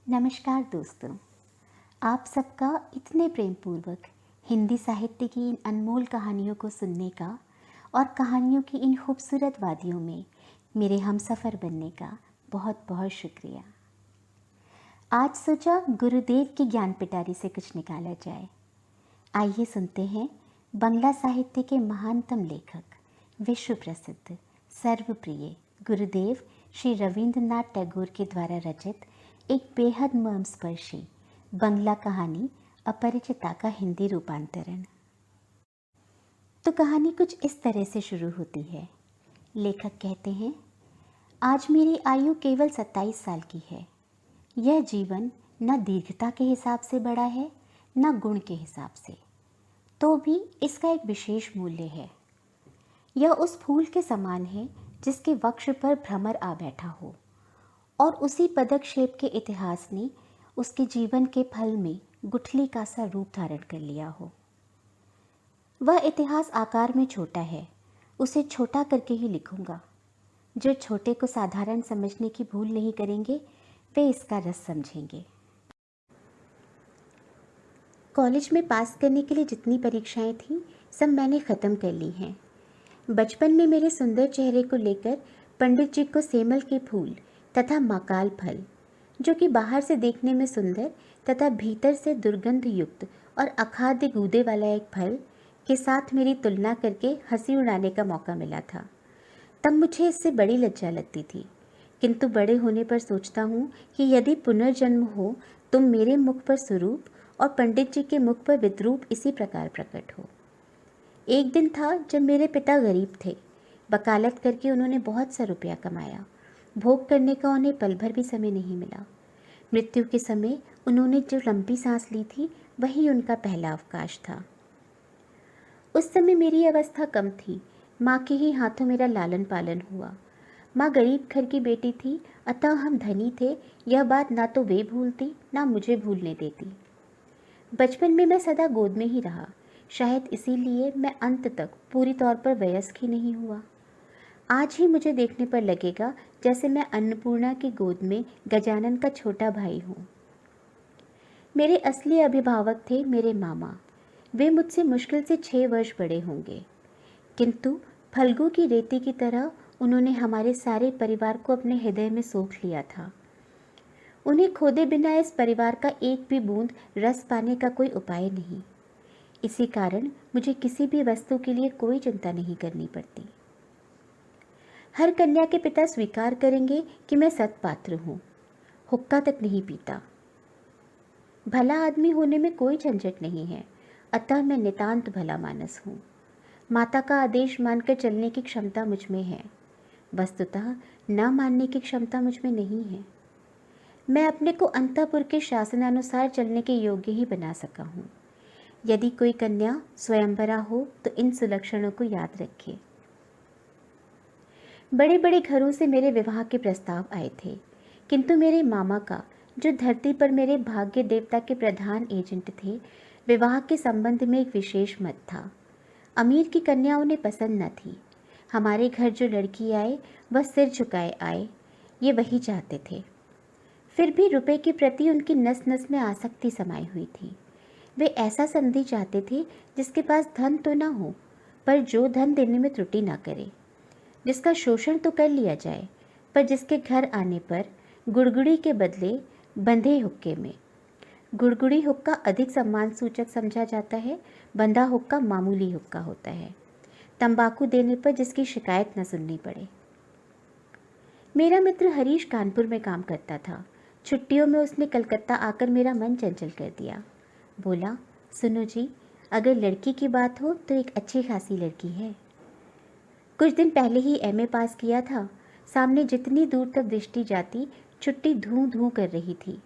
नमस्कार दोस्तों, आप सबका इतने प्रेमपूर्वक हिंदी साहित्य की इन अनमोल कहानियों को सुनने का और कहानियों की इन खूबसूरत वादियों में मेरे हमसफ़र बनने का बहुत बहुत शुक्रिया। आज सोचा गुरुदेव की ज्ञान पिटारी से कुछ निकाला जाए। आइए सुनते हैं बंगला साहित्य के महानतम लेखक, विश्व प्रसिद्ध, सर्वप्रिय गुरुदेव श्री रविंद्रनाथ टैगोर के द्वारा रचित एक बेहद मर्मस्पर्शी बंगला कहानी अपरिचिता का हिंदी रूपांतरण। तो कहानी कुछ इस तरह से शुरू होती है। लेखक कहते हैं, आज मेरी आयु केवल 27 साल की है। यह जीवन न दीर्घता के हिसाब से बड़ा है, न गुण के हिसाब से, तो भी इसका एक विशेष मूल्य है। यह उस फूल के समान है जिसके वक्ष पर भ्रमर आ बैठा हो और उसी पदकक्षेप के इतिहास ने उसके जीवन के फल में गुठली का सा रूप धारण कर लिया हो। वह इतिहास आकार में छोटा है, उसे छोटा करके ही लिखूंगा। जो छोटे को साधारण समझने की भूल नहीं करेंगे, वे इसका रस समझेंगे। कॉलेज में पास करने के लिए जितनी परीक्षाएं थीं, सब मैंने ख़त्म कर ली हैं। बचपन में मेरे सुंदर चेहरे को लेकर पंडित जी को सेमल के फूल तथा माकाल फल, जो कि बाहर से देखने में सुंदर तथा भीतर से दुर्गंध युक्त और अखाद्य गूदे वाला एक फल के साथ मेरी तुलना करके हंसी उड़ाने का मौका मिला था। तब मुझे इससे बड़ी लज्जा लगती थी, किंतु बड़े होने पर सोचता हूँ कि यदि पुनर्जन्म हो तो मेरे मुख पर स्वरूप और पंडित जी के मुख पर विद्रूप इसी प्रकार प्रकट हो। एक दिन था जब मेरे पिता गरीब थे। वकालत करके उन्होंने बहुत सा रुपया कमाया। भोग करने का उन्हें पल भर भी समय नहीं मिला। मृत्यु के समय उन्होंने जो लंबी सांस ली थी, वही उनका पहला अवकाश था। उस समय मेरी अवस्था कम थी। माँ के ही हाथों मेरा लालन पालन हुआ। माँ गरीब घर की बेटी थी, अतः हम धनी थे, यह बात ना तो वे भूलती ना मुझे भूलने देती। बचपन में मैं सदा गोद में ही रहा। शायद इसीलिए मैं अंत तक पूरी तौर पर वयस्क ही नहीं हुआ। आज ही मुझे देखने पर लगेगा जैसे मैं अन्नपूर्णा की गोद में गजानन का छोटा भाई हूँ। मेरे असली अभिभावक थे मेरे मामा। वे मुझसे मुश्किल से 6 वर्ष बड़े होंगे, किंतु फल्गु की रेती की तरह उन्होंने हमारे सारे परिवार को अपने हृदय में सोख लिया था। उन्हें खोदे बिना इस परिवार का एक भी बूंद रस पाने का कोई उपाय नहीं। इसी कारण मुझे किसी भी वस्तु के लिए कोई चिंता नहीं करनी पड़ती। हर कन्या के पिता स्वीकार करेंगे कि मैं सत्पात्र हूँ। हुक्का तक नहीं पीता। भला आदमी होने में कोई झंझट नहीं है, अतः मैं नितांत भला मानस हूँ। माता का आदेश मानकर चलने की क्षमता मुझ में है, वस्तुतः न मानने की क्षमता मुझ में नहीं है। मैं अपने को अंतःपुर के शासनानुसार चलने के योग्य ही बना सका हूँ। यदि कोई कन्या स्वयंवरा हो तो इन सुलक्षणों को याद रखे। बड़े बड़े घरों से मेरे विवाह के प्रस्ताव आए थे, किंतु मेरे मामा का, जो धरती पर मेरे भाग्य देवता के प्रधान एजेंट थे, विवाह के संबंध में एक विशेष मत था। अमीर की कन्या उन्हें पसंद न थी। हमारे घर जो लड़की आए वह सिर झुकाए आए, ये वही चाहते थे। फिर भी रुपए के प्रति उनकी नस नस में आसक्ति समाई हुई थी। वे ऐसा संधि चाहते थे जिसके पास धन तो ना हो, पर जो धन देने में त्रुटि ना करे, जिसका शोषण तो कर लिया जाए, पर जिसके घर आने पर गुड़गुड़ी के बदले बंधे हुक्के में। गुड़गुड़ी हुक्का अधिक सम्मान सूचक समझा जाता है, बंधा हुक्का मामूली हुक्का होता है। तंबाकू देने पर जिसकी शिकायत न सुननी पड़े। मेरा मित्र हरीश कानपुर में काम करता था। छुट्टियों में उसने कलकत्ता आकर मेरा मन चंचल कर दिया। बोला, सुनो जी, अगर लड़की की बात हो तो एक अच्छी खासी लड़की है। कुछ दिन पहले ही एमए पास किया था। सामने जितनी दूर तक दृष्टि जाती, छुट्टी धूं धूं कर रही थी।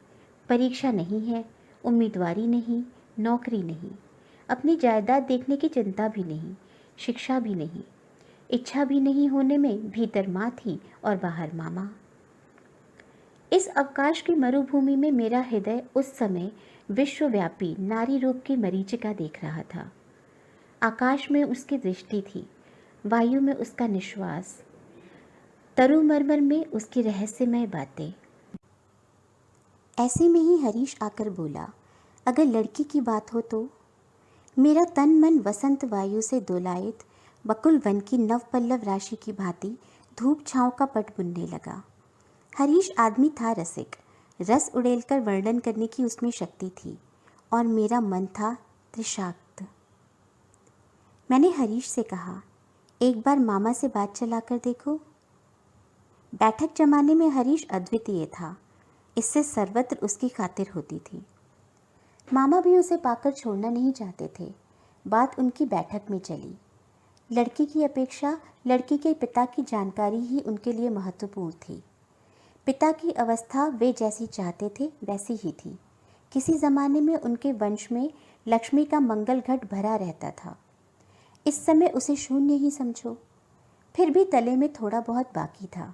परीक्षा नहीं है, उम्मीदवारी नहीं, नौकरी नहीं, अपनी जायदाद देखने की चिंता भी नहीं, शिक्षा भी नहीं, इच्छा भी नहीं होने में भीतर माँ थी और बाहर मामा। इस अवकाश की मरुभूमि में मेरा हृदय उस समय विश्वव्यापी नारी रूप की मरीचिका देख रहा था। आकाश में उसकी दृष्टि थी, वायु में उसका निश्वास, तरुमरमर में उसकी रहस्यमय बातें। ऐसे में ही हरीश आकर बोला, अगर लड़की की बात हो तो। मेरा तन मन वसंत वायु से दोलायित बकुल वन की नव पल्लव राशि की भांति धूप छाँव का पट बुनने लगा। हरीश आदमी था रसिक, रस उड़ेलकर वर्णन करने की उसमें शक्ति थी, और मेरा मन था त्रिषाक्त। मैंने हरीश से कहा, एक बार मामा से बात चलाकर देखो। बैठक जमाने में हरीश अद्वितीय था, इससे सर्वत्र उसकी खातिर होती थी। मामा भी उसे पाकर छोड़ना नहीं चाहते थे। बात उनकी बैठक में चली। लड़की की अपेक्षा लड़की के पिता की जानकारी ही उनके लिए महत्वपूर्ण थी। पिता की अवस्था वे जैसी चाहते थे वैसी ही थी। किसी ज़माने में उनके वंश में लक्ष्मी का मंगल घट भरा रहता था। इस समय उसे शून्य ही समझो। फिर भी तले में थोड़ा बहुत बाकी था।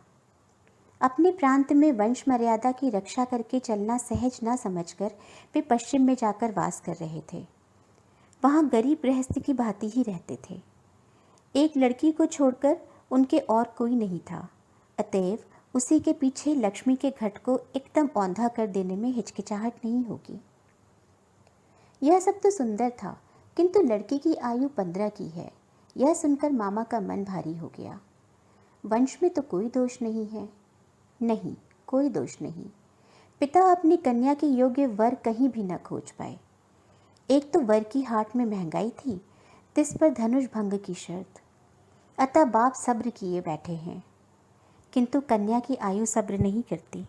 अपने प्रांत में वंश मर्यादा की रक्षा करके चलना सहज न समझकर वे पश्चिम में जाकर वास कर रहे थे। वहाँ गरीब गृहस्थी की भांति ही रहते थे। एक लड़की को छोड़कर उनके और कोई नहीं था, अतएव उसी के पीछे लक्ष्मी के घट को एकदम औंधा कर देने में हिचकिचाहट नहीं होगी। यह सब तो सुंदर था, किंतु लड़की की आयु 15 की है, यह सुनकर मामा का मन भारी हो गया। वंश में तो कोई दोष नहीं है। नहीं, कोई दोष नहीं। पिता अपनी कन्या के योग्य वर कहीं भी न खोज पाए। एक तो वर की हाट में महंगाई थी, तिस पर धनुष भंग की शर्त। अतः बाप सब्र किए बैठे हैं, किंतु कन्या की आयु सब्र नहीं करती।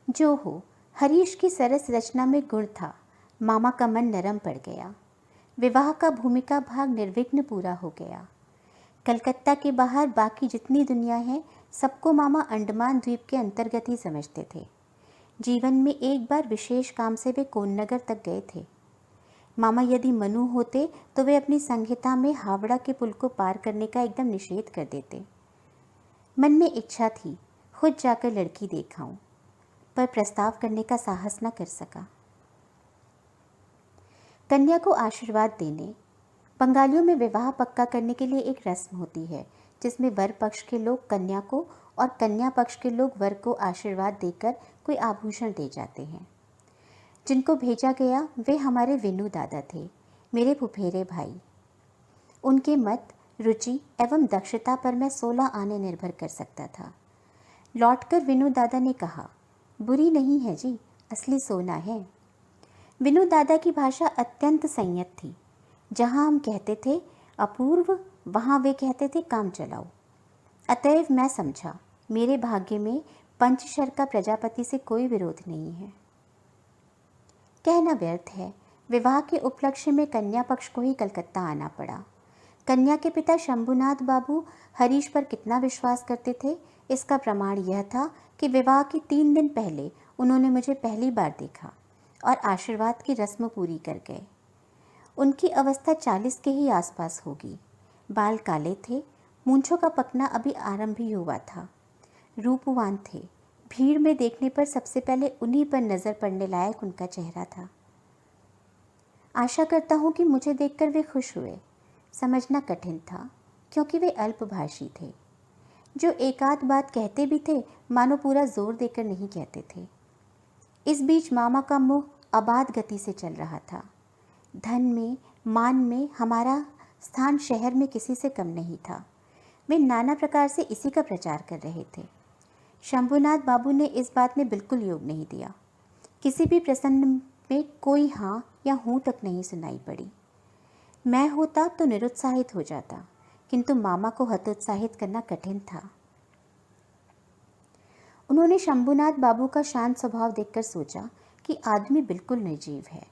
जो हो, हरीश की सरस रचना में गुण था। मामा का मन नरम पड़ गया। विवाह का भूमिका भाग निर्विघ्न पूरा हो गया। कलकत्ता के बाहर बाकी जितनी दुनिया है, सबको मामा अंडमान द्वीप के अंतर्गत ही समझते थे। जीवन में एक बार विशेष काम से वे कोन्नगर तक गए थे। मामा यदि मनु होते तो वे अपनी संहिता में हावड़ा के पुल को पार करने का एकदम निषेध कर देते। मन में इच्छा थी खुद जाकर लड़की देखाऊं, पर प्रस्ताव करने का साहस न कर सका। कन्या को आशीर्वाद देने। बंगालियों में विवाह पक्का करने के लिए एक रस्म होती है, जिसमें वर पक्ष के लोग कन्या को और कन्या पक्ष के लोग वर को आशीर्वाद देकर कोई आभूषण दे जाते हैं। जिनको भेजा गया वे हमारे विनू दादा थे, मेरे फुफेरे भाई। उनके मत, रुचि एवं दक्षता पर मैं 16 आने निर्भर कर सकता था। लौटकर विनू दादा ने कहा, बुरी नहीं है जी, असली सोना है। विनू दादा की भाषा अत्यंत संयत थी। जहाँ हम कहते थे अपूर्व, वहाँ वे कहते थे काम चलाओ। अतएव मैं समझा मेरे भाग्य में पंचशर का प्रजापति से कोई विरोध नहीं है। कहना व्यर्थ है, विवाह के उपलक्ष्य में कन्या पक्ष को ही कलकत्ता आना पड़ा। कन्या के पिता शंभुनाथ बाबू हरीश पर कितना विश्वास करते थे, इसका प्रमाण यह था कि विवाह के 3 दिन पहले उन्होंने मुझे पहली बार देखा और आशीर्वाद की रस्म पूरी कर गए। उनकी अवस्था 40 के ही आसपास होगी। बाल काले थे, मूंछों का पकना अभी आरंभ ही हुआ था। रूपवान थे। भीड़ में देखने पर सबसे पहले उन्हीं पर नज़र पड़ने लायक उनका चेहरा था। आशा करता हूँ कि मुझे देखकर वे खुश हुए। समझना कठिन था, क्योंकि वे अल्पभाषी थे। जो एकाध बात कहते भी थे, मानो पूरा जोर देकर नहीं कहते थे। इस बीच मामा का मुँह अबाध गति से चल रहा था। धन में, मान में हमारा स्थान शहर में किसी से कम नहीं था। वे नाना प्रकार से इसी का प्रचार कर रहे थे। शंभुनाथ बाबू ने इस बात में बिल्कुल योग नहीं दिया। किसी भी प्रसंग में कोई हाँ या हूँ तक नहीं सुनाई पड़ी। मैं होता तो निरुत्साहित हो जाता, किंतु मामा को हतोत्साहित करना कठिन था। उन्होंने शंभुनाथ बाबू का शांत स्वभाव देखकर सोचा कि आदमी बिल्कुल निर्जीव है,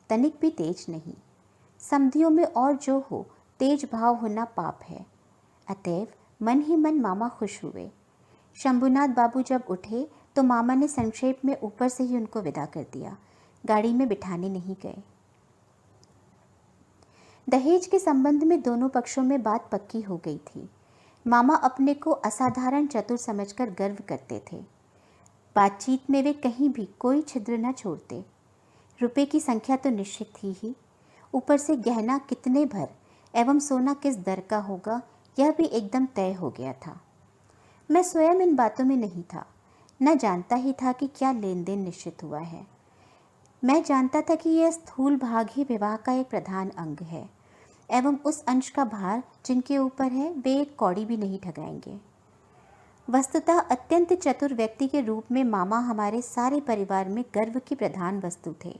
तनिक भी तेज नहीं। समधियों में और जो हो, तेज भाव होना पाप है। अतएव मन ही मन मामा खुश हुए। शंभुनाथ बाबू जब उठे तो मामा ने संक्षेप में ऊपर से ही उनको विदा कर दिया, गाड़ी में बिठाने नहीं गए। दहेज के संबंध में दोनों पक्षों में बात पक्की हो गई थी। मामा अपने को असाधारण चतुर समझकर गर्व करते थे। बातचीत में वे कहीं भी कोई छिद्र न छोड़ते। रुपए की संख्या तो निश्चित थी ही, ऊपर से गहना कितने भर एवं सोना किस दर का होगा, यह भी एकदम तय हो गया था। मैं स्वयं इन बातों में नहीं था, न जानता ही था कि क्या लेन देन निश्चित हुआ है। मैं जानता था कि यह स्थूल भाग ही विवाह का एक प्रधान अंग है एवं उस अंश का भार जिनके ऊपर है वे एक कौड़ी भी नहीं ठगाएंगे। वस्तुतः अत्यंत चतुर व्यक्ति के रूप में मामा हमारे सारे परिवार में गर्व की प्रधान वस्तु थे।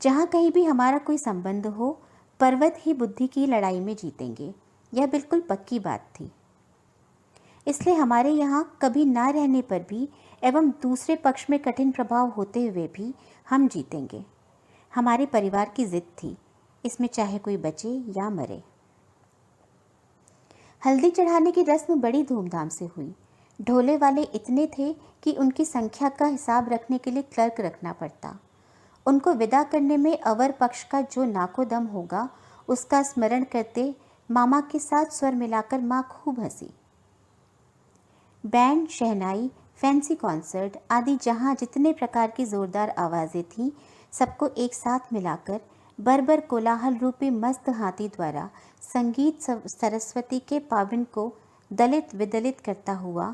जहाँ कहीं भी हमारा कोई संबंध हो, पर्वत ही बुद्धि की लड़ाई में जीतेंगे, यह बिल्कुल पक्की बात थी। इसलिए हमारे यहाँ कभी ना रहने पर भी एवं दूसरे पक्ष में कठिन प्रभाव होते हुए भी हम जीतेंगे, हमारे परिवार की जिद थी, इसमें चाहे कोई बचे या मरे। हल्दी चढ़ाने की रस्म बड़ी धूमधाम से हुई। ढोले वाले इतने थे कि उनकी संख्या का हिसाब रखने के लिए क्लर्क रखना पड़ता। उनको विदा करने में अवर पक्ष का जो नाकोदम होगा उसका स्मरण करते मामा के साथ स्वर मिलाकर माँ खूब हंसी। बैंड, शहनाई, फैंसी कॉन्सर्ट आदि जहाँ जितने प्रकार की जोरदार आवाज़ें थीं, सबको एक साथ मिलाकर बर्बर कोलाहल रूपी मस्त हाथी द्वारा संगीत सरस्वती के पावन को दलित विदलित करता हुआ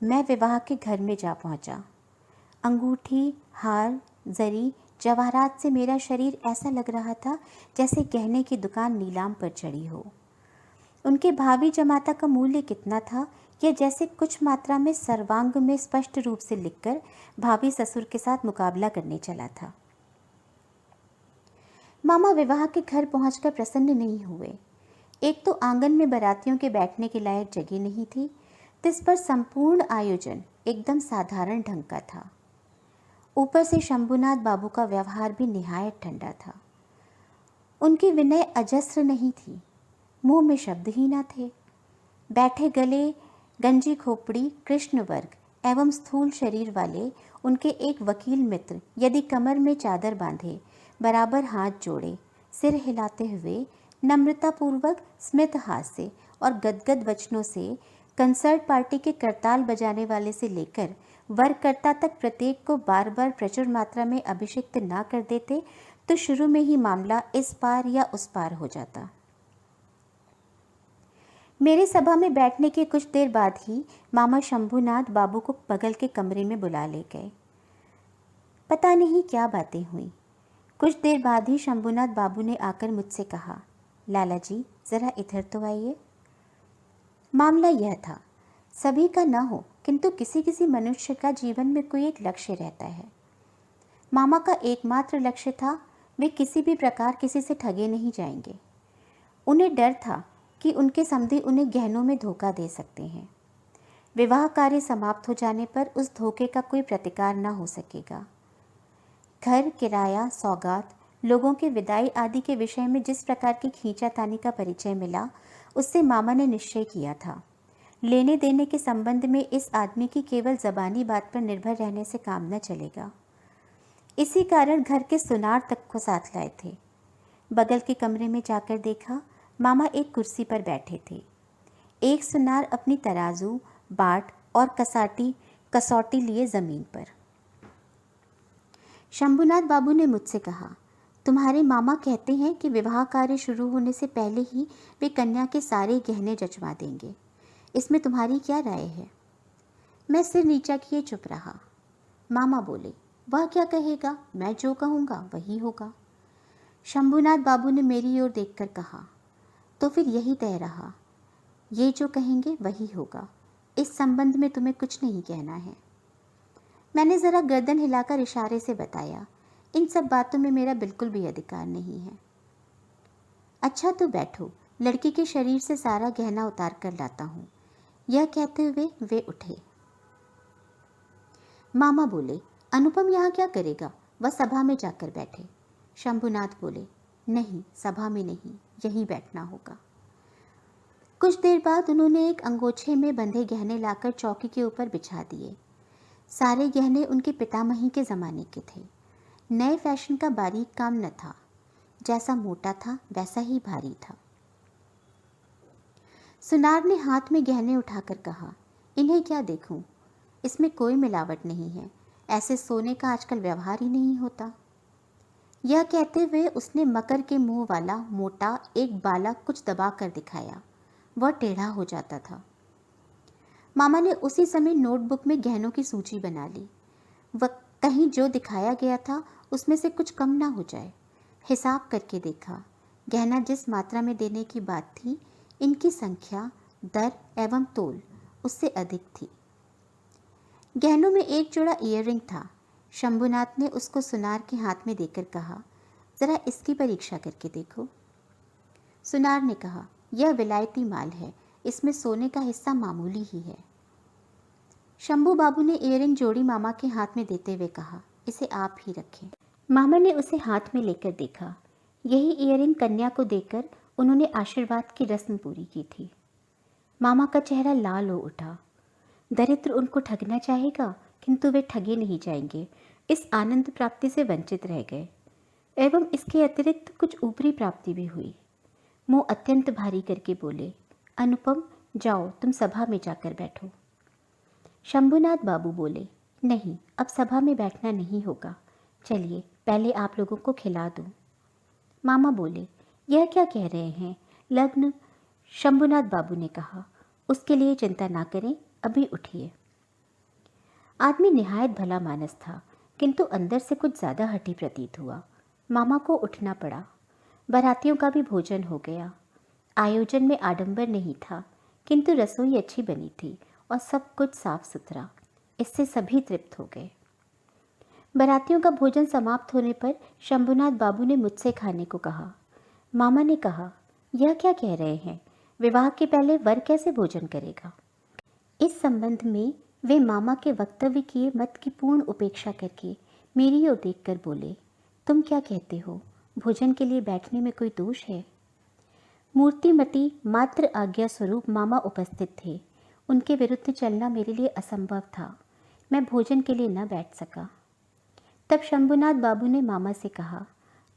मैं विवाह के घर में जा पहुंचा। अंगूठी, हार, जरी, जवाहरात से मेरा शरीर ऐसा लग रहा था जैसे गहने की दुकान नीलाम पर चढ़ी हो। उनके भावी जमाता का मूल्य कितना था यह जैसे कुछ मात्रा में सर्वांग में स्पष्ट रूप से लिखकर भावी ससुर के साथ मुकाबला करने चला था। मामा विवाह के घर पहुंचकर प्रसन्न नहीं हुए। एक तो आंगन में बारातियों के बैठने के लायक जगह नहीं थी, तिस पर संपूर्ण आयोजन एकदम साधारण ढंग का था। ऊपर से शंभुनाथ बाबू का व्यवहार भी निहायत ठंडा था। उनकी विनय अजस्र नहीं थी, मुंह में शब्द ही न थे। बैठे गले गंजी खोपड़ी कृष्ण वर्ग एवं स्थूल शरीर वाले उनके एक वकील मित्र यदि कमर में चादर बांधे, बराबर हाथ जोड़े, सिर हिलाते हुए नम्रतापूर्वक स्मित हास्य और गदगद वचनों से कंसर्ट पार्टी के करताल बजाने वाले से लेकर वरकर्ता तक प्रत्येक को बार बार प्रचुर मात्रा में अभिषिक्त ना कर देते तो शुरू में ही मामला इस पार या उस पार हो जाता। मेरे सभा में बैठने के कुछ देर बाद ही मामा शंभुनाथ बाबू को बगल के कमरे में बुला ले गए। पता नहीं क्या बातें हुई। कुछ देर बाद ही शंभुनाथ बाबू ने आकर मुझसे कहा, लाला जी ज़रा इधर तो आइए। मामला यह था, सभी का न हो किंतु किसी किसी मनुष्य का जीवन में कोई एक लक्ष्य रहता है। मामा का एकमात्र लक्ष्य था वे किसी भी प्रकार किसी से ठगे नहीं जाएंगे। उन्हें डर था कि उनके समधी उन्हें गहनों में धोखा दे सकते हैं। विवाह कार्य समाप्त हो जाने पर उस धोखे का कोई प्रतिकार न हो सकेगा। घर, किराया, सौगात, लोगों के विदाई आदि के विषय में जिस प्रकार की खींचातानी का परिचय मिला, उससे मामा ने निश्चय किया था लेने देने के संबंध में इस आदमी की केवल ज़बानी बात पर निर्भर रहने से काम न चलेगा। इसी कारण घर के सुनार तक को साथ लाए थे। बगल के कमरे में जाकर देखा, मामा एक कुर्सी पर बैठे थे। एक सुनार अपनी तराजू, बाट और कसौटी लिए ज़मीन पर। शंभुनाथ बाबू ने मुझसे कहा, तुम्हारे मामा कहते हैं कि विवाह कार्य शुरू होने से पहले ही वे कन्या के सारे गहने जचवा देंगे, इसमें तुम्हारी क्या राय है? मैं सिर नीचा किए चुप रहा। मामा बोले, वह क्या कहेगा, मैं जो कहूँगा वही होगा। शंभुनाथ बाबू ने मेरी ओर देखकर कहा, तो फिर यही तय रहा, ये जो कहेंगे वही होगा, इस संबंध में तुम्हें कुछ नहीं कहना है। मैंने ज़रा गर्दन हिलाकर इशारे से बताया, इन सब बातों में मेरा बिल्कुल भी अधिकार नहीं है। अच्छा तो बैठो, लड़की के शरीर से सारा गहना उतार कर लाता हूँ। यह कहते हुए वे उठे। मामा बोले, अनुपम यहाँ क्या करेगा, वह सभा में जाकर बैठे। शंभुनाथ बोले, नहीं, सभा में नहीं, यहीं बैठना होगा। कुछ देर बाद उन्होंने एक अंगोछे में बंधे गहने लाकर चौकी के ऊपर बिछा दिए। सारे गहने उनके पितामही के ज़माने के थे। नए फैशन का बारीक काम न था, जैसा मोटा था वैसा ही भारी था। सुनार ने हाथ में गहने उठाकर कहा, इन्हें क्या देखूं, इसमें कोई मिलावट नहीं है, ऐसे सोने का आजकल व्यवहार ही नहीं होता। यह कहते हुए उसने मकर के मुंह वाला मोटा एक बाला कुछ दबा कर दिखाया। वह टेढ़ा हो जाता था। मामा ने उसी समय नोटबुक में गहनों की सूची बना ली। वह कहीं जो दिखाया गया था उसमें से कुछ कम ना हो जाए। हिसाब करके देखा, गहना जिस मात्रा में देने की बात थी, इनकी संख्या, दर एवं तोल उससे अधिक थी। गहनों में एक जोड़ा ईयररिंग था। शंभुनाथ ने उसको सुनार के हाथ में देकर कहा, जरा इसकी परीक्षा करके देखो। सुनार ने कहा, यह विलायती माल है, इसमें सोने का हिस्सा मामूली ही है। शंभू बाबू ने ईयररिंग जोड़ी मामा के हाथ में देते हुए कहा, इसे आप ही रखें। मामा ने उसे हाथ में लेकर देखा। यही ईयररिंग कन्या को देकर उन्होंने आशीर्वाद की रस्म पूरी की थी। मामा का चेहरा लाल हो उठा। दरिद्र उनको ठगना चाहेगा, किंतु वे ठगे नहीं जाएंगे। इस आनंद प्राप्ति से वंचित रह गए एवं इसके अतिरिक्त कुछ ऊपरी प्राप्ति भी हुई। मुंह अत्यंत भारी करके बोले, अनुपम, जाओ तुम सभा में जाकर बैठो। शंभुनाथ बाबू बोले, नहीं, अब सभा में बैठना नहीं होगा, चलिए पहले आप लोगों को खिला दूं। मामा बोले, यह क्या कह रहे हैं, लग्न? शंभुनाथ बाबू ने कहा, उसके लिए चिंता ना करें, अभी उठिए। आदमी निहायत भला मानस था, किंतु अंदर से कुछ ज़्यादा हठी प्रतीत हुआ। मामा को उठना पड़ा। बारातियों का भी भोजन हो गया। आयोजन में आडंबर नहीं था, किंतु रसोई अच्छी बनी थी और सब कुछ साफ सुथरा। इससे सभी तृप्त हो गए। बारातियों का भोजन समाप्त होने पर शंभुनाथ बाबू ने मुझसे खाने को कहा। मामा ने कहा, यह क्या कह रहे हैं, विवाह के पहले वर कैसे भोजन करेगा? इस संबंध में वे मामा के वक्तव्य किए मत की पूर्ण उपेक्षा करके मेरी ओर देखकर बोले, तुम क्या कहते हो, भोजन के लिए बैठने में कोई दोष है? मूर्तिमती मात्र आज्ञा स्वरूप मामा उपस्थित थे। उनके विरुद्ध चलना मेरे लिए असंभव था। मैं भोजन के लिए न बैठ सका। तब शंभुनाथ बाबू ने मामा से कहा,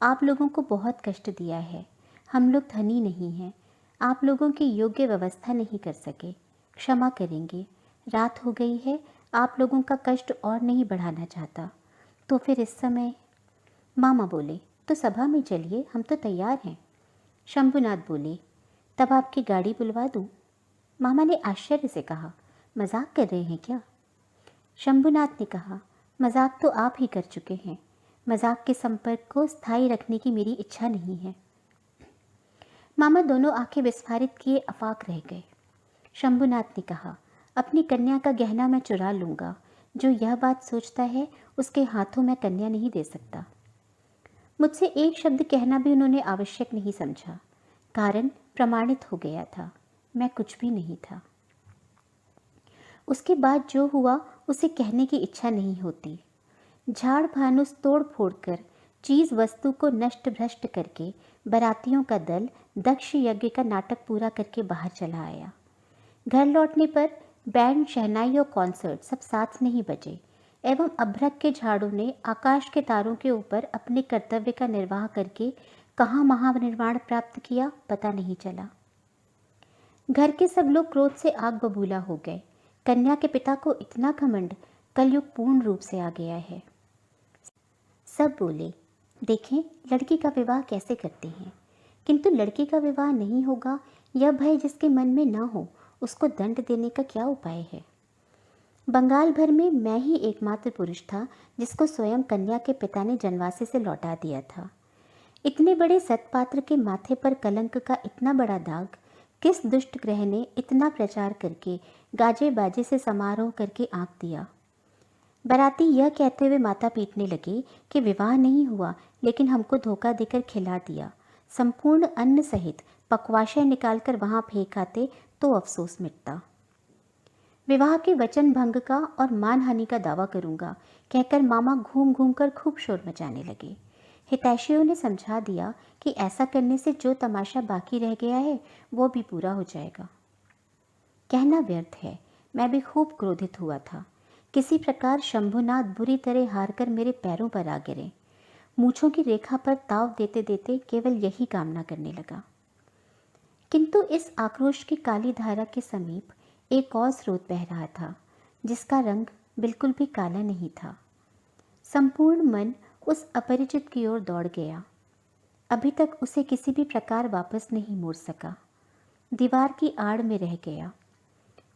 आप लोगों को बहुत कष्ट दिया है, हम लोग धनी नहीं हैं, आप लोगों की योग्य व्यवस्था नहीं कर सके, क्षमा करेंगे, रात हो गई है, आप लोगों का कष्ट और नहीं बढ़ाना चाहता। तो फिर इस समय? मामा बोले, तो सभा में चलिए, हम तो तैयार हैं। शंभुनाथ बोले, तब आपकी गाड़ी बुलवा दूं? मामा ने आश्चर्य से कहा, मजाक कर रहे हैं क्या? शंभुनाथ ने कहा, मजाक तो आप ही कर चुके हैं, मजाक के संपर्क को स्थायी रखने की मेरी इच्छा नहीं है। मामा दोनों आंखें विस्फारित किए अफाक रह गए। शंभुनाथ ने कहा, अपनी कन्या का गहना मैं चुरा लूँगा, जो यह बात सोचता है उसके हाथों मैं कन्या नहीं दे सकता। मुझसे एक शब्द कहना भी उन्होंने आवश्यक नहीं समझा, कारण प्रमाणित हो गया था, मैं कुछ भी नहीं था। उसके बाद जो हुआ उसे कहने की इच्छा नहीं होती। झाड़ भानुस तोड़ फोड़ कर चीज़ वस्तु को नष्ट भ्रष्ट करके बारातियों का दल दक्ष यज्ञ का नाटक पूरा करके बाहर चला आया। घर लौटने पर बैंड, शहनाई और कॉन्सर्ट सब साथ नहीं बजे एवं अभ्रक के झाड़ों ने आकाश के तारों के ऊपर अपने कर्तव्य का निर्वाह करके कहाँ महानिर्वाण प्राप्त किया पता नहीं चला। घर के सब लोग क्रोध से आग बबूला हो गए। कन्या के पिता को इतना घमंड कलयुग पूर्ण रूप से आ गया है। सब बोले, देखें लड़की का विवाह कैसे करते हैं, किंतु लड़की का विवाह नहीं होगा यह भय जिसके मन में न हो, उसको दंड देने का क्या उपाय है? बंगाल भर में मैं ही एकमात्र पुरुष था जिसको स्वयं कन्या के पिता ने जनवासे से लौटा दिया था। इतने बड़े सत्पात्र के माथे पर कलंक का इतना बड़ा दाग किस दुष्ट ग्रह ने इतना प्रचार करके गाजे बाजे से समारोह करके आंक दिया? बाराती यह कहते हुए माता पीटने लगे कि विवाह नहीं हुआ, लेकिन हमको धोखा देकर खिला दिया। संपूर्ण अन्न सहित पकवाशय निकालकर वहां फेंक आते तो अफसोस मिटता। विवाह के वचन भंग का और मानहानि का दावा करूंगा कहकर मामा घूम घूम कर खूब शोर मचाने लगे। हितैषियों ने समझा दिया कि ऐसा करने से जो तमाशा बाकी रह गया है वो भी पूरा हो जाएगा। कहना व्यर्थ है, मैं भी खूब क्रोधित हुआ था। किसी प्रकार शंभुनाथ बुरी तरह हार कर मेरे पैरों पर आ गिरे। मूछों की रेखा पर ताव देते देते केवल यही कामना करने लगा। किंतु इस आक्रोश की काली धारा के समीप एक और स्रोत बह रहा था, जिसका रंग बिल्कुल भी काला नहीं था। संपूर्ण मन उस अपरिचित की ओर दौड़ गया। अभी तक उसे किसी भी प्रकार वापस नहीं मोड़ सका। दीवार की आड़ में रह गया।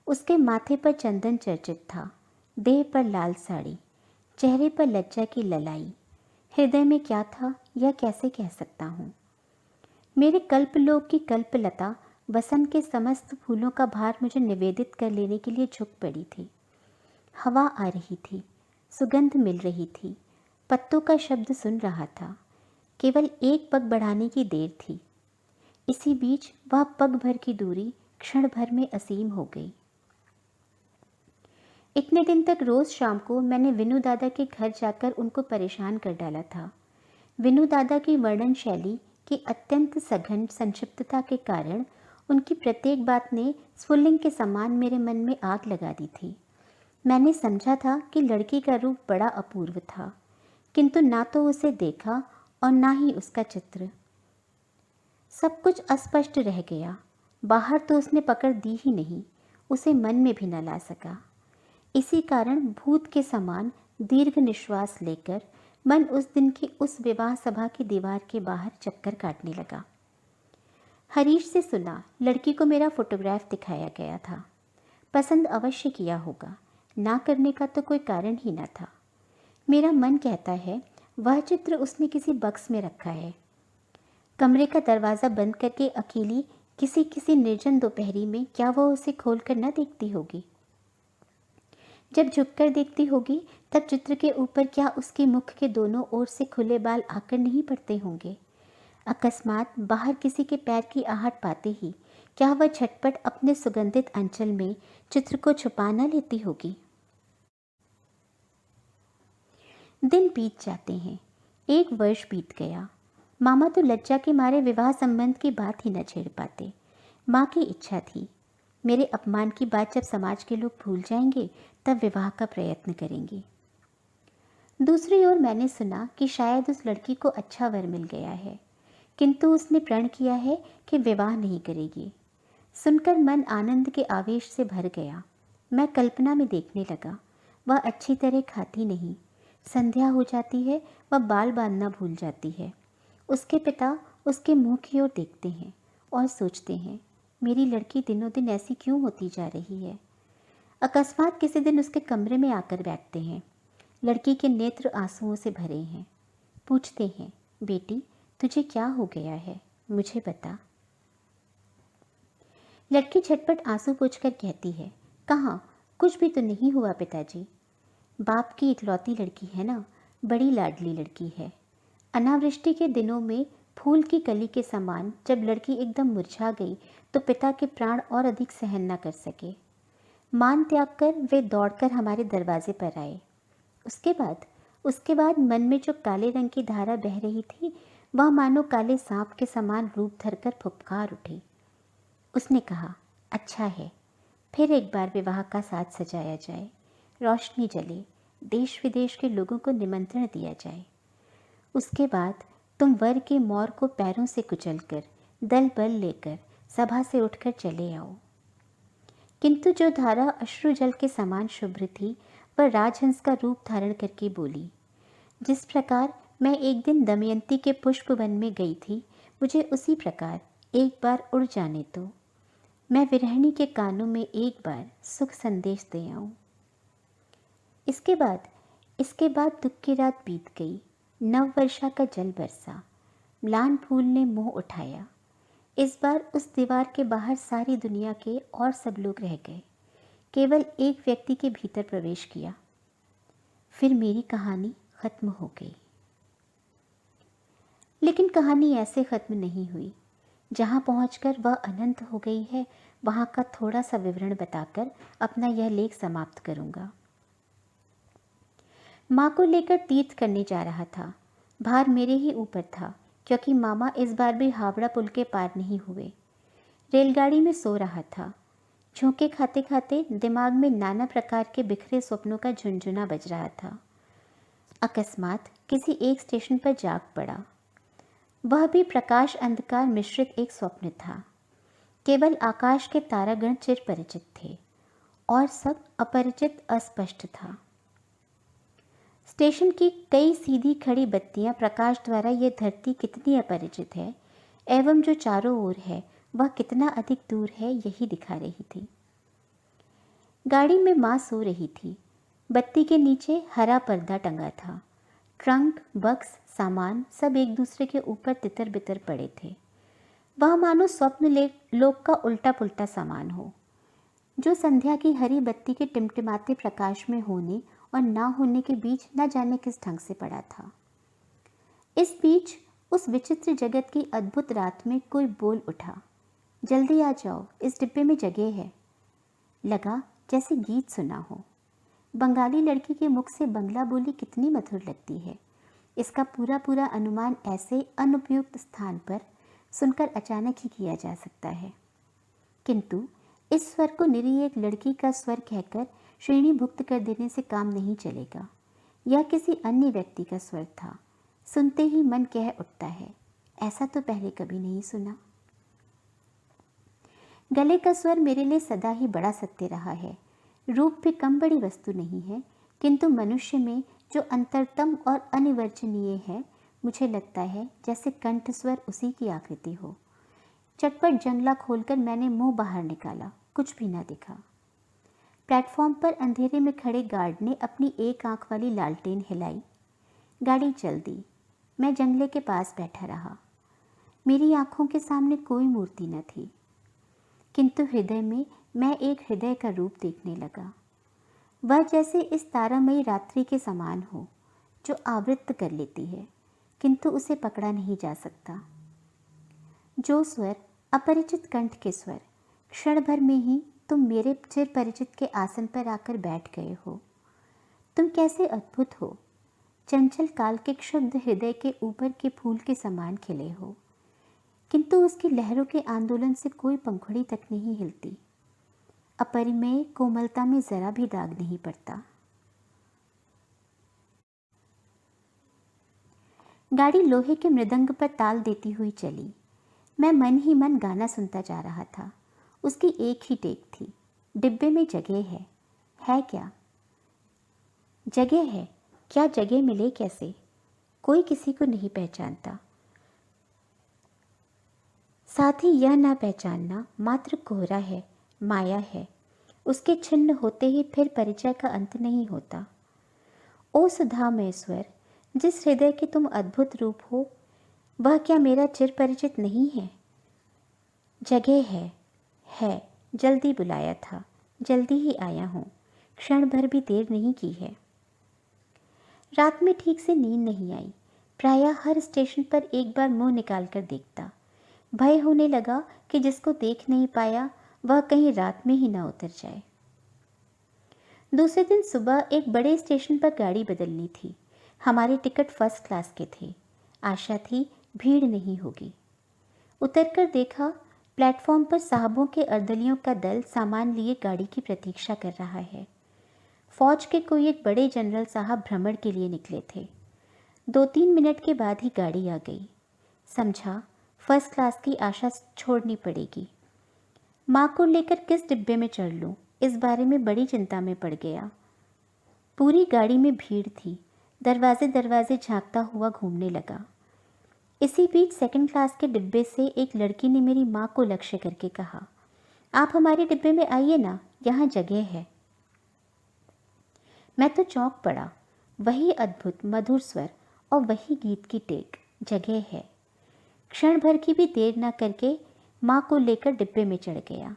उसके माथे पर चंदन चर्चित था, देह पर लाल साड़ी, चेहरे पर लज्जा की ललाई। हृदय में क्या था यह कैसे कह सकता हूँ। मेरे कल्पलोक की कल्पलता वसंत के समस्त फूलों का भार मुझे निवेदित कर लेने के लिए झुक पड़ी थी। हवा आ रही थी, सुगंध मिल रही थी, पत्तों का शब्द सुन रहा था। केवल एक पग बढ़ाने की देर थी। इसी बीच वह पग भर की दूरी क्षण भर में असीम हो गई। इतने दिन तक रोज शाम को मैंने विनू दादा के घर जाकर उनको परेशान कर डाला था। विनू दादा की वर्णन शैली की अत्यंत सघन संक्षिप्तता के कारण उनकी प्रत्येक बात ने स्फुल्लिंग के समान मेरे मन में आग लगा दी थी। मैंने समझा था कि लड़की का रूप बड़ा अपूर्व था, किंतु ना तो उसे देखा और ना ही उसका चित्र। सब कुछ अस्पष्ट रह गया। बाहर तो उसने पकड़ दी ही नहीं, उसे मन में भी न ला सका। इसी कारण भूत के समान दीर्घ निश्वास लेकर मन उस दिन की उस विवाह सभा की दीवार के बाहर चक्कर काटने लगा। हरीश से सुना, लड़की को मेरा फोटोग्राफ दिखाया गया था। पसंद अवश्य किया होगा, ना करने का तो कोई कारण ही न था। मेरा मन कहता है वह चित्र उसने किसी बक्स में रखा है। कमरे का दरवाज़ा बंद करके अकेली किसी किसी निर्जन दोपहरी में क्या वह उसे खोलकर न देखती होगी? जब झुककर देखती होगी तब चित्र के ऊपर क्या उसके मुख के दोनों ओर से खुले बाल आकर नहीं पड़ते होंगे? अकस्मात बाहर किसी के पैर की आहट पाते ही क्या वह झटपट अपने सुगंधित अंचल में चित्र को छुपा न लेती होगी? दिन बीत जाते हैं। 1 वर्ष बीत गया। मामा तो लज्जा के मारे विवाह संबंध की बात ही न छेड़ पाते। माँ की इच्छा थी मेरे अपमान की बात जब समाज के लोग भूल जाएंगे तब विवाह का प्रयत्न करेंगे। दूसरी ओर मैंने सुना कि शायद उस लड़की को अच्छा वर मिल गया है, किंतु उसने प्रण किया है कि विवाह नहीं करेगी। सुनकर मन आनंद के आवेश से भर गया। मैं कल्पना में देखने लगा, वह अच्छी तरह खाती नहीं, संध्या हो जाती है वह बाल बांधना भूल जाती है। उसके पिता उसके मुंह की ओर देखते हैं और सोचते हैं, मेरी लड़की दिनों दिन ऐसी क्यों होती जा रही है। अकस्मात किसी दिन उसके कमरे में आकर बैठते हैं। लड़की के नेत्र आंसुओं से भरे हैं। पूछते हैं, बेटी तुझे क्या हो गया है, मुझे बता। लड़की झटपट आंसू पोंछकर कहती है, कहाँ, कुछ भी तो नहीं हुआ पिताजी। बाप की इकलौती लड़की है ना, बड़ी लाडली लड़की है। अनावृष्टि के दिनों में फूल की कली के समान जब लड़की एकदम मुरझा गई तो पिता के प्राण और अधिक सहन न कर सके। मान त्याग कर वे दौड़कर हमारे दरवाजे पर आए। उसके बाद मन में जो काले रंग की धारा बह रही थी वह मानो काले सांप के समान रूप धरकर फुफकार उठी। उसने कहा, अच्छा है, फिर एक बार विवाह का साज सजाया जाए, रोशनी जले, देश विदेश के लोगों को निमंत्रण दिया जाए। उसके बाद तुम वर के मोर को पैरों से कुचलकर दल बल लेकर सभा से उठकर चले आओ। किंतु जो धारा अश्रु जल के समान शुभ्र थी वह राजहंस का रूप धारण करके बोली, जिस प्रकार मैं एक दिन दमयंती के पुष्प वन में गई थी, मुझे उसी प्रकार एक बार उड़ जाने दो। मैं विरहिणी के कानों में एक बार सुख संदेश दे आऊं। इसके बाद दुख की रात बीत गई। नव वर्षा का जल बरसा, म्लान फूल ने मुंह उठाया। इस बार उस दीवार के बाहर सारी दुनिया के और सब लोग रह गए, केवल एक व्यक्ति के भीतर प्रवेश किया। फिर मेरी कहानी खत्म हो गई। लेकिन कहानी ऐसे खत्म नहीं हुई। जहाँ पहुँचकर वह अनंत हो गई है वहाँ का थोड़ा सा विवरण बताकर अपना यह लेख समाप्त करूँगा। माँ को लेकर तीर्थ करने जा रहा था। भार मेरे ही ऊपर था क्योंकि मामा इस बार भी हावड़ा पुल के पार नहीं हुए। रेलगाड़ी में सो रहा था। झोंके खाते खाते दिमाग में नाना प्रकार के बिखरे स्वप्नों का झुनझुना बज रहा था। अकस्मात किसी एक स्टेशन पर जाग पड़ा। वह भी प्रकाश अंधकार मिश्रित एक स्वप्न था। केवल आकाश के तारागण चिर परिचित थे और सब अपरिचित अस्पष्ट था। स्टेशन की कई सीधी खड़ी बत्तियां प्रकाश द्वारा यह धरती कितनी अपरिचित है एवं जो चारों ओर है वह कितना अधिक दूर है यही दिखा रही थी। गाड़ी में माँ सो रही थी। बत्ती के नीचे हरा पर्दा टंगा था। ट्रंक, बक्स, सामान सब एक दूसरे के ऊपर तितर बितर पड़े थे। वह मानो स्वप्न लोक का उल्टा पुल्टा सामान हो, जो संध्या की हरी बत्ती के टिमटिमाते प्रकाश में होने और ना होने के बीच न जाने किस ढंग से पड़ा था। इस बीच उस विचित्र जगत की अद्भुत रात में कोई बोल उठा, जल्दी आ जाओ, इस डिब्बे में जगह है। लगा जैसे गीत सुना हो। बंगाली लड़की के मुख से बंगला बोली कितनी मधुर लगती है, इसका पूरा पूरा अनुमान ऐसे अनुपयुक्त स्थान पर सुनकर अचानक ही किया जा सकता है। किंतु इस स्वर को निरी एक लड़की का स्वर कहकर श्रेणीभुक्त कर देने से काम नहीं चलेगा। यह किसी अन्य व्यक्ति का स्वर था। सुनते ही मन कह उठता है, ऐसा तो पहले कभी नहीं सुना। गले का स्वर मेरे लिए सदा ही बड़ा सत्य रहा है। रूप भी कम बड़ी वस्तु नहीं है, किंतु मनुष्य में जो अंतरतम और अनिवर्चनीय है, मुझे लगता है जैसे कंठ स्वर उसी की आकृति हो। चटपट जंगला खोलकर मैंने मुंह बाहर निकाला, कुछ भी ना दिखा। प्लेटफॉर्म पर अंधेरे में खड़े गार्ड ने अपनी एक आंख वाली लालटेन हिलाई। गाड़ी चल दी। मैं जंगले के पास बैठा रहा। मेरी आंखों के सामने कोई मूर्ति न थी, किंतु हृदय में मैं एक हृदय का रूप देखने लगा। वह जैसे इस तारामयी रात्रि के समान हो, जो आवृत्त कर लेती है, किंतु उसे पकड़ा नहीं जा सकता। जो स्वर, अपरिचित कंठ के स्वर, क्षण भर में ही तुम मेरे चिर परिचित के आसन पर आकर बैठ गए हो। तुम कैसे अद्भुत हो, चंचल काल के क्षुब्ध हृदय के ऊपर के फूल के समान खिले हो, किंतु उसकी लहरों के आंदोलन से कोई पंखुड़ी तक नहीं हिलती। अपरिमेय कोमलता में जरा भी दाग नहीं पड़ता। गाड़ी लोहे के मृदंग पर ताल देती हुई चली। मैं मन ही मन गाना सुनता जा रहा था। उसकी एक ही टेक थी, डिब्बे में जगह है क्या? जगह है क्या? जगह मिले कैसे? कोई किसी को नहीं पहचानता। साथ ही यह ना पहचानना मात्र कोहरा है, माया है। उसके छिन्न होते ही फिर परिचय का अंत नहीं होता। ओ सुधामय स्वर, जिस हृदय के तुम अद्भुत रूप हो, वह क्या मेरा चिर परिचित नहीं है? जगह है, जल्दी बुलाया था, जल्दी ही आया हूँ, क्षण भर भी देर नहीं की है। रात में ठीक से नींद नहीं आई। प्रायः हर स्टेशन पर एक बार मुंह निकाल कर देखता। भय होने लगा कि जिसको देख नहीं पाया वह कहीं रात में ही ना उतर जाए। दूसरे दिन सुबह एक बड़े स्टेशन पर गाड़ी बदलनी थी। हमारे टिकट फर्स्ट क्लास के थे। आशा थी भीड़ नहीं होगी। उतरकर देखा, प्लेटफॉर्म पर साहबों के अर्दलियों का दल सामान लिए गाड़ी की प्रतीक्षा कर रहा है। फौज के कोई एक बड़े जनरल साहब भ्रमण के लिए निकले थे। 2-3 मिनट के बाद ही गाड़ी आ गई। समझा फर्स्ट क्लास की आशा छोड़नी पड़ेगी। माँ को लेकर किस डिब्बे में चढ़ लूँ, इस बारे में बड़ी चिंता में पड़ गया। पूरी गाड़ी में भीड़ थी। दरवाजे दरवाजे झांकता हुआ घूमने लगा। इसी बीच सेकंड क्लास के डिब्बे से एक लड़की ने मेरी माँ को लक्ष्य करके कहा, आप हमारे डिब्बे में आइए ना, यहाँ जगह है। मैं तो चौंक पड़ा। वही अद्भुत मधुर स्वर और वही गीत की टेक, जगह है। क्षण भर की भी देर न करके माँ को लेकर डिब्बे में चढ़ गया।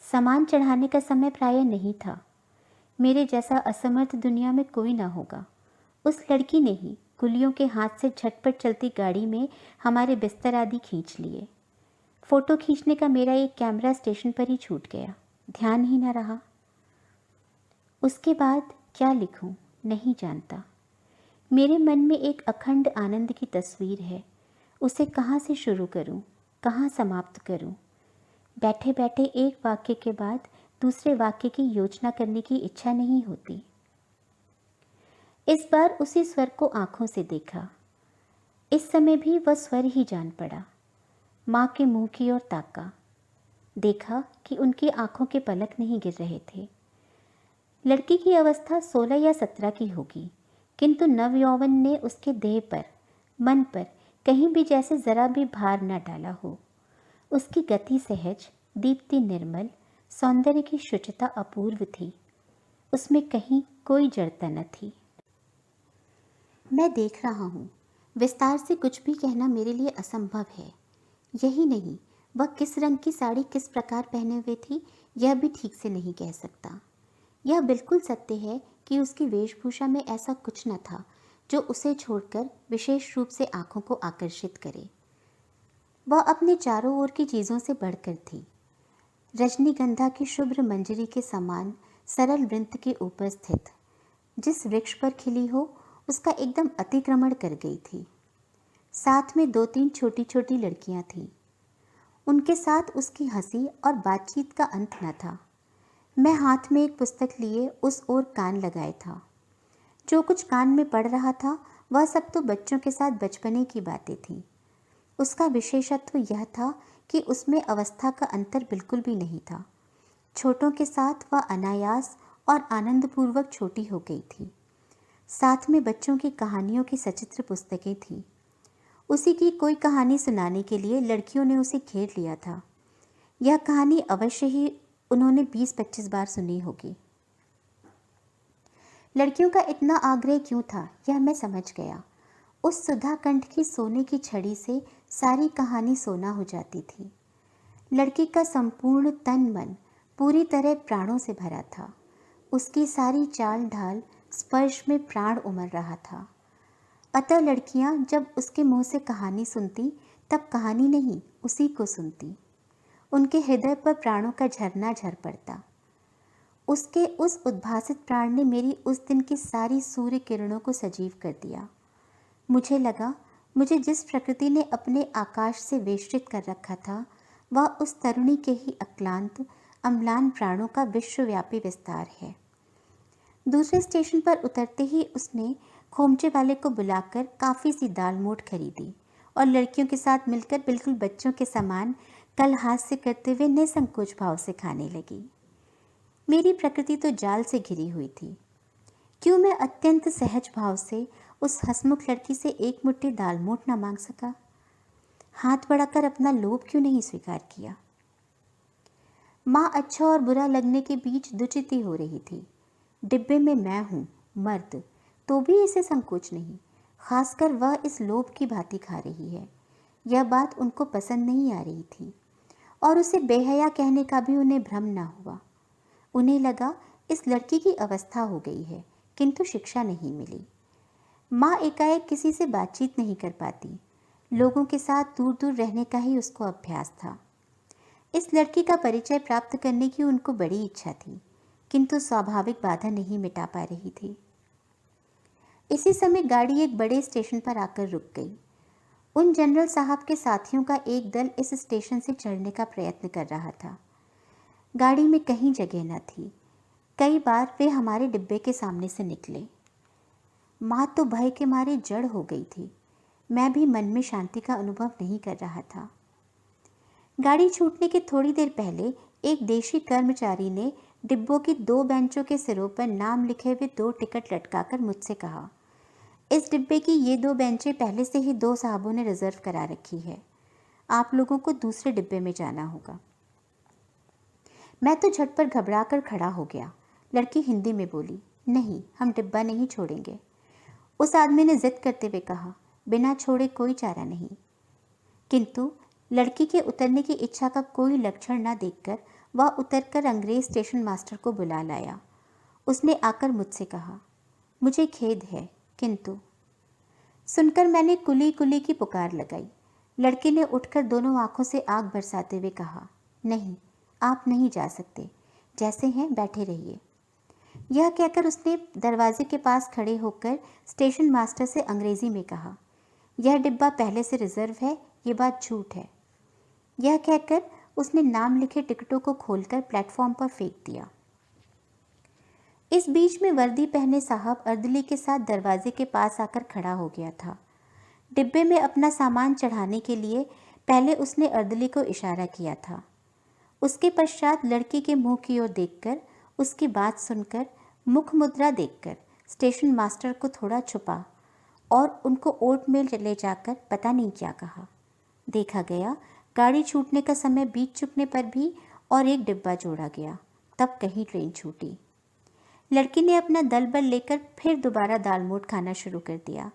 सामान चढ़ाने का समय प्रायः नहीं था। मेरे जैसा असमर्थ दुनिया में कोई ना होगा। उस लड़की ने ही कुलियों के हाथ से झटपट चलती गाड़ी में हमारे बिस्तर आदि खींच लिए। फोटो खींचने का मेरा एक कैमरा स्टेशन पर ही छूट गया, ध्यान ही न रहा। उसके बाद क्या लिखूं नहीं जानता। मेरे मन में एक अखंड आनंद की तस्वीर है। उसे कहाँ से शुरू करूं, कहाँ समाप्त करूं? बैठे बैठे एक वाक्य के बाद दूसरे वाक्य की योजना करने की इच्छा नहीं होती। इस बार उसी स्वर को आंखों से देखा। इस समय भी वह स्वर ही जान पड़ा। माँ के मुंह की ओर ताका। देखा कि उनकी आंखों के पलक नहीं गिर रहे थे। लड़की की अवस्था 16 या 17 की होगी, किंतु नवयौवन ने उसके देह पर, मन पर कहीं भी जैसे जरा भी भार न डाला हो। उसकी गति सहज, दीप्ति निर्मल, सौंदर्य की शुचिता अपूर्व थी, उसमें कहीं कोई जड़ता न थी। मैं देख रहा हूँ, विस्तार से कुछ भी कहना मेरे लिए असंभव है। यही नहीं, वह किस रंग की साड़ी किस प्रकार पहने हुए थी, यह भी ठीक से नहीं कह सकता। यह बिल्कुल सत्य है कि उसकी वेशभूषा में ऐसा कुछ न था जो उसे छोड़कर विशेष रूप से आंखों को आकर्षित करे। वह अपने चारों ओर की चीज़ों से बढ़कर थी। रजनीगंधा की शुभ्र मंजरी के समान सरल वृंत के ऊपर स्थित जिस वृक्ष पर खिली हो, उसका एकदम अतिक्रमण कर गई थी। साथ में 2-3 छोटी छोटी लड़कियां थीं। उनके साथ उसकी हंसी और बातचीत का अंत न था। मैं हाथ में एक पुस्तक लिए उस ओर कान लगाए था। जो कुछ कान में पड़ रहा था वह सब तो बच्चों के साथ बचपने की बातें थीं। उसका विशेषत्व यह था कि उसमें अवस्था का अंतर बिल्कुल भी नहीं था। छोटों के साथ वह अनायास और आनंदपूर्वक छोटी हो गई थी। साथ में बच्चों की कहानियों की सचित्र पुस्तकें थीं। उसी की कोई कहानी सुनाने के लिए लड़कियों ने उसे घेर लिया था। यह कहानी अवश्य ही उन्होंने 20-25 बार सुनी होगी। लड़कियों का इतना आग्रह क्यों था, यह मैं समझ गया। उस सुधाकंठ की सोने की छड़ी से सारी कहानी सोना हो जाती थी। लड़की का संपूर्ण तन मन पूरी तरह प्राणों से भरा था। उसकी सारी चाल ढाल स्पर्श में प्राण उमड़ रहा था। अतः लड़कियां जब उसके मुंह से कहानी सुनती तब कहानी नहीं, उसी को सुनती। उनके हृदय पर प्राणों का झरना झर पड़ता। उसके उस उद्भासित प्राण ने मेरी उस दिन की सारी सूर्य किरणों को सजीव कर दिया। मुझे लगा, मुझे जिस प्रकृति ने अपने आकाश से वेष्टित कर रखा था वह उस तरुणी के ही अक्लांत अम्लान प्राणों का विश्वव्यापी विस्तार है। दूसरे स्टेशन पर उतरते ही उसने खोमचे वाले को बुलाकर काफ़ी सी दाल मोठ खरीदी और लड़कियों के साथ मिलकर बिल्कुल बच्चों के समान कल हास्य करते हुए निसंकोच भाव से खाने लगी। मेरी प्रकृति तो जाल से घिरी हुई थी। क्यों मैं अत्यंत सहज भाव से उस हंसमुख लड़की से एक मुट्ठी दाल मोठ न मांग सका? हाथ बढ़ाकर अपना लोभ क्यों नहीं स्वीकार किया? माँ अच्छा और बुरा लगने के बीच दुचिती हो रही थी। डिब्बे में मैं हूँ, मर्द, तो भी इसे संकोच नहीं। खासकर वह इस लोभ की भांति खा रही है। यह बात उनको पसंद नहीं आ रही थी और उसे बेहया कहने का भी उन्हें भ्रम न हुआ। उन्हें लगा इस लड़की की अवस्था हो गई है, किंतु शिक्षा नहीं मिली। माँ एकाएक किसी से बातचीत नहीं कर पाती। लोगों के साथ दूर दूर रहने का ही उसको अभ्यास था। इस लड़की का परिचय प्राप्त करने की उनको बड़ी इच्छा थी, किंतु स्वाभाविक बाधा नहीं मिटा पा रही थी। इसी समय गाड़ी एक बड़े स्टेशन पर आकर रुक गई। उन जनरल साहब के साथियों का एक दल इस स्टेशन से चढ़ने का प्रयत्न कर रहा था। गाड़ी में कहीं जगह न थी। कई बार वे हमारे डिब्बे के सामने से निकले। माँ तो भय के मारे जड़ हो गई थी। मैं भी मन में शांति का अनुभव नहीं कर रहा था। गाड़ी छूटने के थोड़ी देर पहले एक देशी कर्मचारी ने डिब्बों की 2 बेंचों के सिरों पर नाम लिखे हुए 2 टिकट लटकाकर मुझसे कहा, इस डिब्बे की ये 2 बेंचें पहले से ही 2 साहबों ने रिजर्व करा रखी है। आप लोगों को दूसरे डिब्बे में जाना होगा। मैं तो झटपट घबरा कर खड़ा हो गया। लड़की हिंदी में बोली, नहीं, हम डिब्बा नहीं छोड़ेंगे। उस आदमी ने जिद करते हुए कहा, बिना छोड़े कोई चारा नहीं। किंतु लड़की के उतरने की इच्छा का कोई लक्षण न देखकर वह उतरकर अंग्रेज स्टेशन मास्टर को बुला लाया। उसने आकर मुझसे कहा, मुझे खेद है, किंतु। सुनकर मैंने कुली कुली की पुकार लगाई। लड़के ने उठकर दोनों आंखों से आग बरसाते हुए कहा, नहीं, आप नहीं जा सकते, जैसे हैं बैठे रहिए। यह कहकर उसने दरवाजे के पास खड़े होकर स्टेशन मास्टर से अंग्रेजी में कहा, यह डिब्बा पहले से रिजर्व है, ये बात झूठ है। यह कहकर उसने नाम लिखे टिकटों को खोलकर प्लेटफॉर्म पर फेंक दिया। इस बीच में वर्दी पहने साहब अर्दली के साथ दरवाजे के पास आकर खड़ा हो गया था। डिब्बे में अपना सामान चढ़ाने के लिए पहले उसने अर्दली को इशारा किया था। उसके पश्चात लड़की के मुंह की ओर देखकर, उसकी बात सुनकर, मुख मुद्रा देखकर स्टेशन मास्टर को थोड़ा छुपा और उनको ओट में ले जाकर पता नहीं क्या कहा। देखा गया, गाड़ी छूटने का समय बीत चुकने पर भी और एक डिब्बा जोड़ा गया, तब कहीं ट्रेन छूटी। लड़की ने अपना दल बल लेकर फिर दोबारा दाल मोठ खाना शुरू कर दिया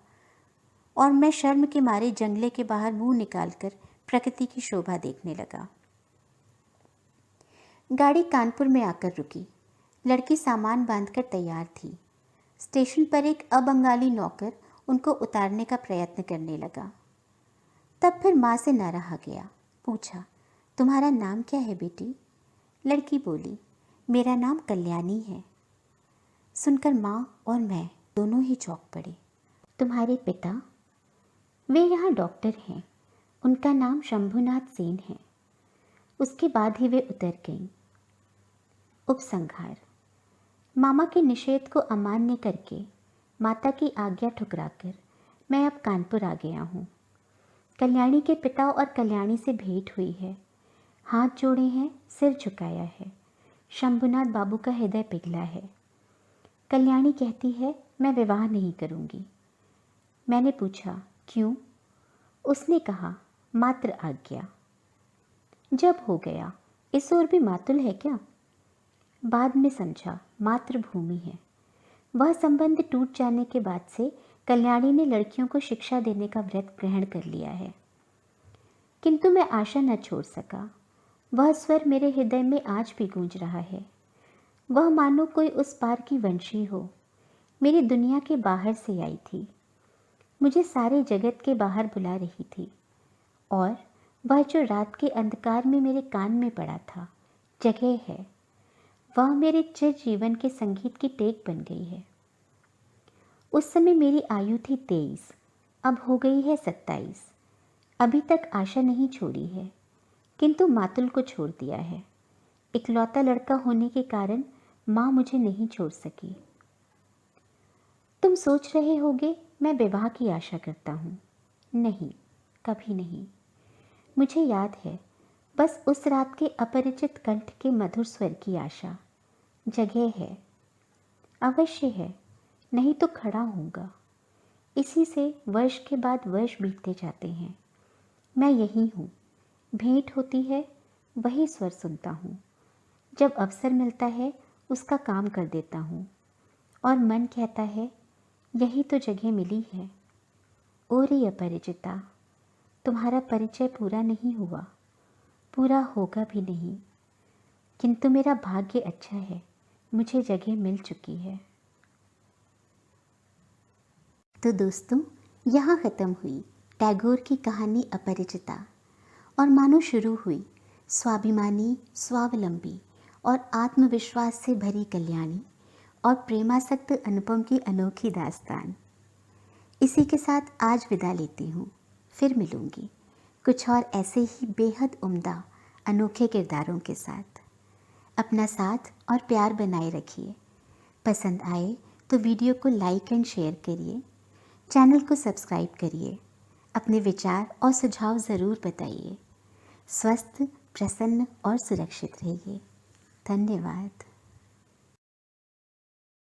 और मैं शर्म के मारे जंगले के बाहर मुंह निकालकर प्रकृति की शोभा देखने लगा। गाड़ी कानपुर में आकर रुकी। लड़की सामान बांधकर तैयार थी। स्टेशन पर एक अबंगाली नौकर उनको उतारने का प्रयत्न करने लगा। तब फिर माँ से न रहा गया। पूछा, तुम्हारा नाम क्या है बेटी? लड़की बोली, मेरा नाम कल्याणी है। सुनकर माँ और मैं दोनों ही चौंक पड़े। तुम्हारे पिता? वे यहाँ डॉक्टर हैं। उनका नाम शंभुनाथ सेन है। उसके बाद ही वे उतर गईं। उपसंहार। मामा के निषेध को अमान्य करके, माता की आज्ञा ठुकराकर मैं अब कानपुर आ गया हूँ। कल्याणी के पिता और कल्याणी से भेंट हुई है। हाथ जोड़े हैं, सिर झुकाया है। शंभुनाथ बाबू का हृदय पिघला है। कल्याणी कहती है, मैं विवाह नहीं करूँगी। मैंने पूछा, क्यों? उसने कहा, मात्र आज्ञा। जब हो गया, इस ओर भी मातुल है क्या? बाद में समझा, मातृभूमि है। वह संबंध टूट जाने के बाद से कल्याणी ने लड़कियों को शिक्षा देने का व्रत ग्रहण कर लिया है। किंतु मैं आशा न छोड़ सका। वह स्वर मेरे हृदय में आज भी गूंज रहा है। वह मानो कोई उस पार की वंशी हो, मेरी दुनिया के बाहर से आई थी, मुझे सारे जगत के बाहर बुला रही थी। और वह जो रात के अंधकार में मेरे कान में पड़ा था, जगह है, वह मेरे चिर जीवन के संगीत की टेक बन गई है। उस समय मेरी आयु थी 23, अब हो गई है 27। अभी तक आशा नहीं छोड़ी है, किंतु मातुल को छोड़ दिया है। इकलौता लड़का होने के कारण माँ मुझे नहीं छोड़ सकी। तुम सोच रहे होगे मैं विवाह की आशा करता हूँ। नहीं, कभी नहीं। मुझे याद है बस उस रात के अपरिचित कंठ के मधुर स्वर की आशा। जगह है, अवश्य है, नहीं तो खड़ा होऊंगा। इसी से वर्ष के बाद वर्ष बीतते जाते हैं। मैं यही हूँ, भेंट होती है वही स्वर सुनता हूँ। जब अवसर मिलता है उसका काम कर देता हूँ और मन कहता है यही तो जगह मिली है। ओ रे अपरिचिता, तुम्हारा परिचय पूरा नहीं हुआ, पूरा होगा भी नहीं, किंतु मेरा भाग्य अच्छा है, मुझे जगह मिल चुकी है। तो दोस्तों, यहाँ ख़त्म हुई टैगोर की कहानी अपरिचिता, और मानो शुरू हुई स्वाभिमानी, स्वावलंबी और आत्मविश्वास से भरी कल्याणी और प्रेमासक्त अनुपम की अनोखी दास्तान। इसी के साथ आज विदा लेती हूँ। फिर मिलूँगी कुछ और ऐसे ही बेहद उम्दा अनोखे किरदारों के साथ। अपना साथ और प्यार बनाए रखिए। पसंद आए तो वीडियो को लाइक एंड शेयर करिए, चैनल को सब्सक्राइब करिए, अपने विचार और सुझाव ज़रूर बताइए। स्वस्थ, प्रसन्न और सुरक्षित रहिए। धन्यवाद।